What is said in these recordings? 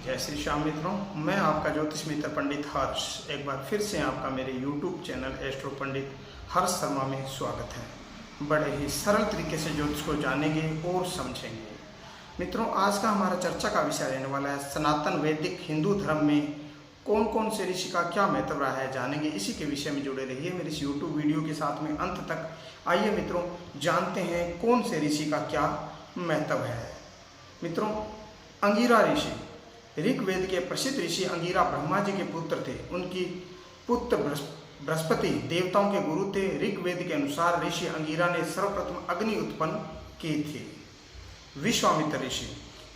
जय श्री श्याम मित्रों, मैं आपका ज्योतिष मित्र पंडित हर्ष एक बार फिर से आपका मेरे YouTube चैनल एस्ट्रो पंडित हर्ष शर्मा में स्वागत है। बड़े ही सरल तरीके से ज्योतिष को जानेंगे और समझेंगे। मित्रों, आज का हमारा चर्चा का विषय रहने वाला है सनातन वैदिक हिंदू धर्म में कौन कौन से ऋषि का क्या महत्व रहा है, जानेंगे। इसी के विषय में जुड़े रहिए मेरे इस YouTube वीडियो के साथ में अंत तक। आइए मित्रों, जानते हैं कौन से ऋषि का क्या महत्व है। मित्रों, अंगिरा ऋषि, ऋग्वेद के प्रसिद्ध ऋषि अंगिरा ब्रह्मा जी के पुत्र थे। उनकी पुत्र बृहस्पति देवताओं के गुरु थे। ऋग्वेद के अनुसार ऋषि अंगिरा ने सर्वप्रथम अग्नि उत्पन्न की थी। विश्वामित्र ऋषि,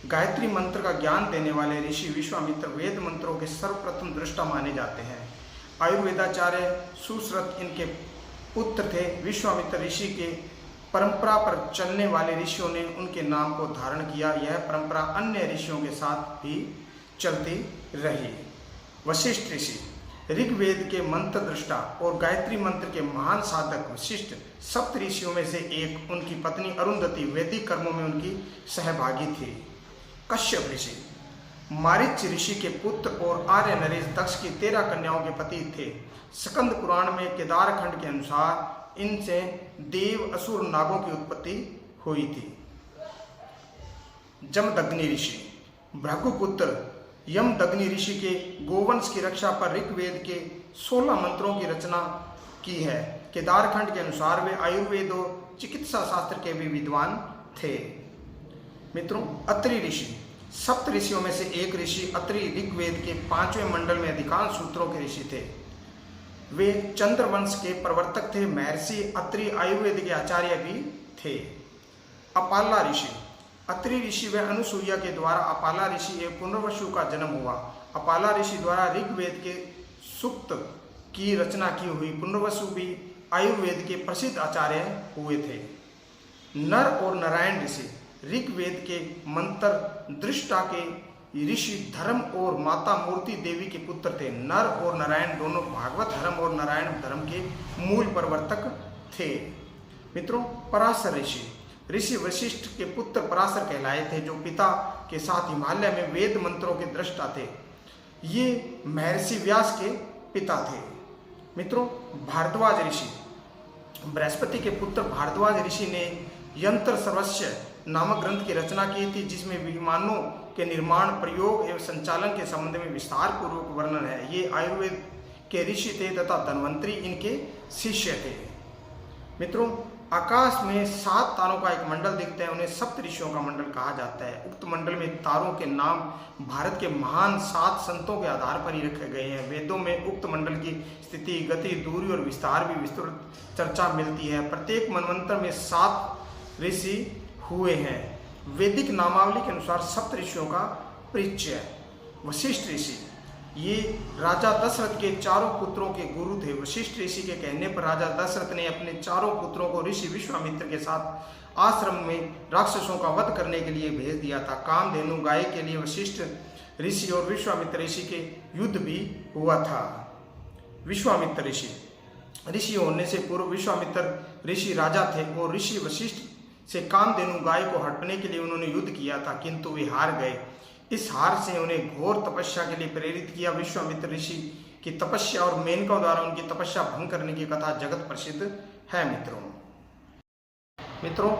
गायत्री मंत्र का ज्ञान देने वाले ऋषि विश्वामित्र वेद मंत्रों के सर्वप्रथम दृष्टा माने जाते हैं। आयुर्वेदाचार्य सुश्रुत इनके पुत्र थे। विश्वामित्र ऋषि के परंपरा पर चलने वाले ऋषियों ने उनके नाम को धारण किया। यह परंपरा अन्य ऋषियों के साथ भी चलती रही। वशिष्ठ ऋषि, ऋग्वेद के मंत्र दृष्टा और गायत्री मंत्र के महान साधक वशिष्ठ सप्त ऋषियों में से एक। उनकी पत्नी अरुंधति वैदिक कर्मों में उनकी सहभागी थी। कश्यप ऋषि, मारीच ऋषि के पुत्र और आर्य नरेश दक्ष की 13 कन्याओं के पति थे। स्कंद पुराण में केदार खंड के अनुसार इनसे देव असुर नागों की उत्पत्ति हुई थी। जमदग्नि ऋषि, भृगुपुत्र यमदग्नि ऋषि के गोवंश की रक्षा पर ऋग्वेद के 16 मंत्रों की रचना की है। केदारखंड के अनुसार वे आयुर्वेद और चिकित्सा शास्त्र के भी विद्वान थे। मित्रों, अत्रि ऋषि, सप्त ऋषियों में से एक ऋषि अत्रि ऋग्वेद के 5वें मंडल में अधिकांश सूत्रों के ऋषि थे। वे चंद्रवंश के प्रवर्तक थे। महर्षि अत्रि आयुर्वेद के आचार्य भी थे। अपाला ऋषि, अत्रि ऋषि व अनुसूया के द्वारा अपाला ऋषि एवं पुनर्वसु का जन्म हुआ। अपाला ऋषि द्वारा ऋग्वेद के सूक्त की रचना की हुई। पुनर्वसु भी आयुर्वेद के प्रसिद्ध आचार्य हुए थे। नर और नारायण ऋषि, ऋग्वेद के मंत्र दृष्टा के ऋषि धर्म और माता मूर्ति देवी के पुत्र थे। नर और नारायण दोनों भागवत धर्म और नारायण धर्म के मूल प्रवर्तक थे। मित्रों, पराशर ऋषि, ऋषि वशिष्ठ के पुत्र पराशर कहलाए थे, जो पिता के साथ हिमालय में वेद मंत्रों के दृष्टा थे। ये महर्षि व्यास के पिता थे। मित्रों, भारद्वाज ऋषि, बृहस्पति के पुत्र भारद्वाज ऋषि ने यंत्र सर्वस्व नामक ग्रंथ की रचना की थी, जिसमें विमानों के निर्माण, प्रयोग एवं संचालन के संबंध में विस्तार पूर्वक वर्णन है। ये आयुर्वेद के ऋषि थे तथा धन्वंतरी इनके शिष्य थे। मित्रों, आकाश में 7 तारों का एक मंडल दिखता है, उन्हें सप्त ऋषियों का मंडल कहा जाता है। उक्त मंडल में तारों के नाम भारत के महान 7 संतों के आधार पर ही रखे गए हैं। वेदों में उक्त मंडल की स्थिति, गति, दूरी और विस्तार भी विस्तृत चर्चा मिलती है। प्रत्येक मनवंतर में 7 ऋषि हुए हैं। वैदिक नामावली के अनुसार सप्त ऋषियों का परिचय। वशिष्ठ ऋषि, ये राजा दशरथ के 4 पुत्रों के गुरु थे। वशिष्ठ ऋषि के कहने पर राजा दशरथ ने अपने 4 पुत्रों को ऋषि विश्वामित्र के साथ आश्रम में राक्षसों का वध करने के लिए भेज दिया था। कामधेनु गाय के लिए वशिष्ठ ऋषि और विश्वामित्र ऋषि के युद्ध भी हुआ था। विश्वामित्र ऋषि होने से पूर्व विश्वामित्र ऋषि राजा थे और ऋषि वशिष्ठ से कामधेनु गाय को हटने के लिए उन्होंने युद्ध किया था, किंतु वे हार गए। इस हार से उन्हें घोर तपस्या के लिए प्रेरित किया। विश्वामित्र ऋषि की तपस्या और मेनका द्वारा उनकी तपस्या भंग करने की कथा जगत प्रसिद्ध है। मित्रों,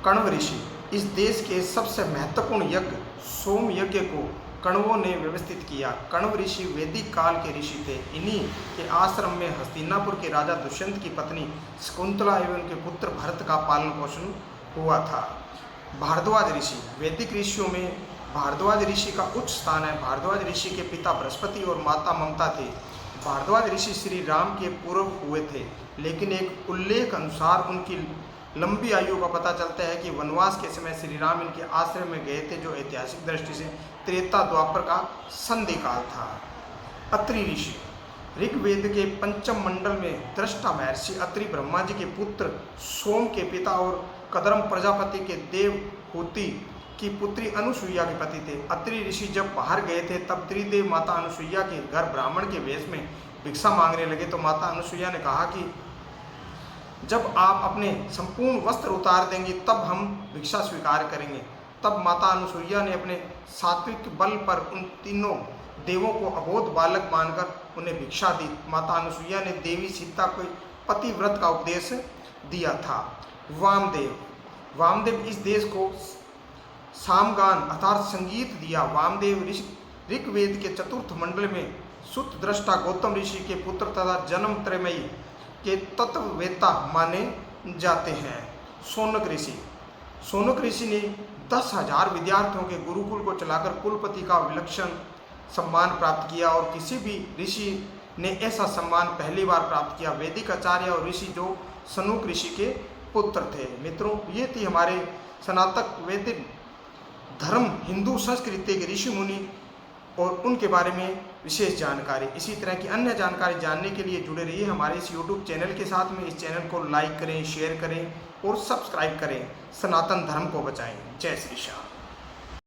कण्व ऋषि, इस देश के सबसे महत्वपूर्ण यज्ञ सोम यज्ञ को कण्वों ने व्यवस्थित किया। कण्व ऋषि वैदिक काल के ऋषि थे। इन्हीं के आश्रम में हस्तिनापुर के राजा दुष्यंत की पत्नी शकुंतला एवं उनके पुत्र भरत का पालन पोषण हुआ था। भारद्वाज ऋषि, वैदिक ऋषियों में भारद्वाज ऋषि का उच्च स्थान है। भारद्वाज ऋषि के पिता बृहस्पति और माता ममता थे। भारद्वाज ऋषि श्री राम के पूर्व हुए थे, लेकिन एक उल्लेख अनुसार उनकी लंबी आयु का पता चलता है कि वनवास के समय श्री राम इनके आश्रम में गए थे, जो ऐतिहासिक दृष्टि से त्रेता द्वापर का संधि काल था। अत्रि ऋषि, ऋग्वेद के 5म मंडल में दृष्टा महर्षि अत्रि ब्रह्मा जी के पुत्र, सोम के पिता और कदरम प्रजापति के देवहूति की पुत्री अनुसूया के पति थे। अत्रि ऋषि जब बाहर गए थे तब त्रिदेव माता अनुसूया के घर ब्राह्मण के वेश में भिक्षा मांगने लगे, तो माता अनुसूया ने कहा कि जब आप अपने संपूर्ण वस्त्र उतार देंगे तब हम भिक्षा स्वीकार करेंगे। तब माता अनुसुईया ने अपने सात्विक बल पर उन तीनों देवों को अबोध बालक मानकर उन्हें भिक्षा दी। माता अनुसुईया ने देवी सीता को पतिव्रत का उपदेश दिया था। वामदेव इस देश को सामगान अर्थात संगीत दिया। वामदेव ऋग्वेद के चतुर्थ मंडल में सुत दृष्टा गौतम ऋषि के पुत्र तथा जन्म त्रयमयी के तत्ववेत्ता माने जाते हैं। शौनक ऋषि ने 10,000 विद्यार्थियों के गुरुकुल को चलाकर कुलपति का विलक्षण सम्मान प्राप्त किया और किसी भी ऋषि ने ऐसा सम्मान पहली बार प्राप्त किया। वैदिक आचार्य और ऋषि जो सनूक ऋषि के पुत्र थे। मित्रों, ये थी हमारे सनातक वैदिक धर्म हिंदू संस्कृति के ऋषि मुनि और उनके बारे में विशेष जानकारी। इसी तरह की अन्य जानकारी जानने के लिए जुड़े रहिए हमारे इस YouTube चैनल के साथ में। इस चैनल को लाइक करें, शेयर करें और सब्सक्राइब करें। सनातन धर्म को बचाएं। जय श्री श्याम।